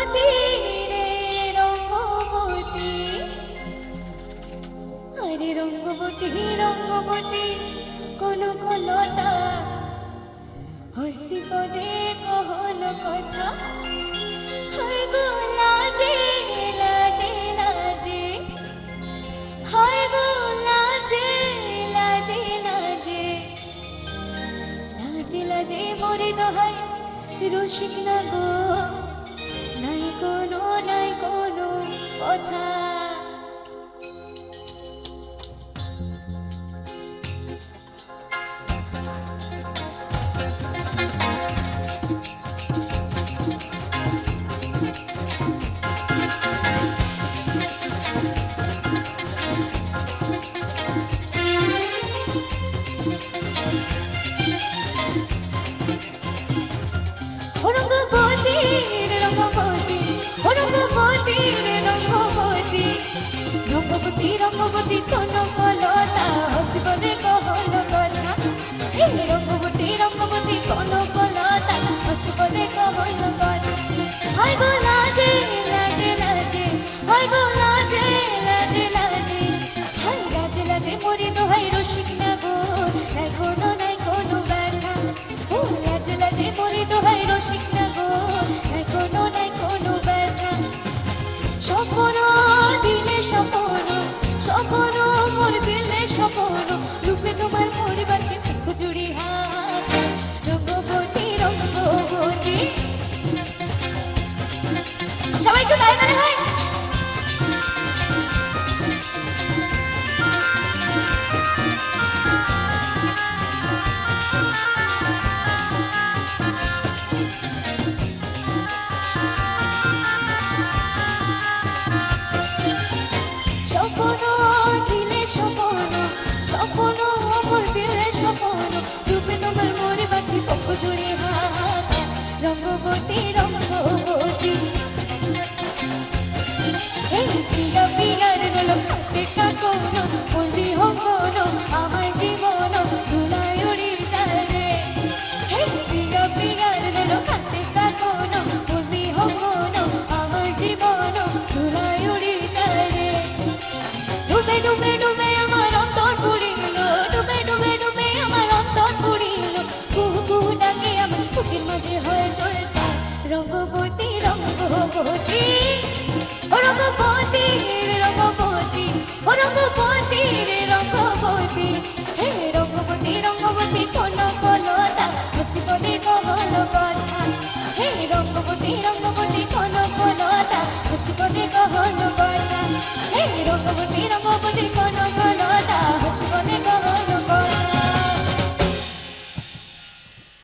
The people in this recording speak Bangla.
রঙ্গবতী রে রঙ্গবতী, আরে রঙ্গবতী রঙ্গবতী কোন কলতা হসি পদে কহল কথা, হায় গো লাজে লাজে লাজে, হায় গো লাজে লাজে লাজে, লাজে লাজে মরে দোহাই রসিক না গো, নাই কোনো কথা। রঙ্গবতী রে রঙ্গবতী, রঙ্গবতী রে রঙ্গবতী, রঙ্গবতী রঙ্গবতী কোন কলতা হসি পদে কহল কথা, রঙ্গবতী রঙ্গবতী কোন কলতা হসি পদে কহল কথা, হায় গো লাজে লাজে লাজে, হায় গো লাজে লাজে লাজে, হায় লাজে লাজে মরি দোহাই রসিক না গো, নাই কোনো ব্যথা, ও লাজে লাজে মরি দোহাই রসিক না গো, নাই কোনো ব্যথা। স্বপ্ন দিলে স্বপ্ন, স্বপ্ন মোর দিলে স্বপ্ন, রূপে তোমার পরিবারকে খুজুরি হাত, রঙ্গবতী রঙ্গবতী। সবাই একটু গায়ে মানে হয়। স্বপ্ন দিলে স্বপ্ন, স্বপ্ন মোর দিলে স্বপ্ন, রূপে তোমার মরে বাঁচি পক্ষ জুড়ে হাত, রঙ্গবতী রঙ্গবতী। এই প্রিয়া প্রিয়ার গলো খাতে কাকনো, মন্দি হকনো আমার জীবন ধুলায় উড়ি যায় রে, এই প্রিয়া প্রিয়ার গলো খাতে কাকনো, মন্দি হকনো আমার জীবন ধুলায় উড়ি যায় রে, ডুবে ডুবে ডুবে আমার অন্তর পুড়িল, ডুবে ডুবে ডুবে আমার অন্তর পুড়িল, কুহু কুহু ডাকে আমার বুকের মাঝে হয় তোলটা, রঙ্গবতী রঙ্গবতী, রঙ্গবতী রে রঙ্গবতী, রঙ্গবতী রে রঙ্গবতী, হে রঙ্গবতী রঙ্গবতী কোন কলতা হসি পদে কহল কথা, হে রঙ্গবতী রঙ্গবতী কোন কলতা হসি পদে কহল কথা, হে রঙ্গবতী রঙ্গবতী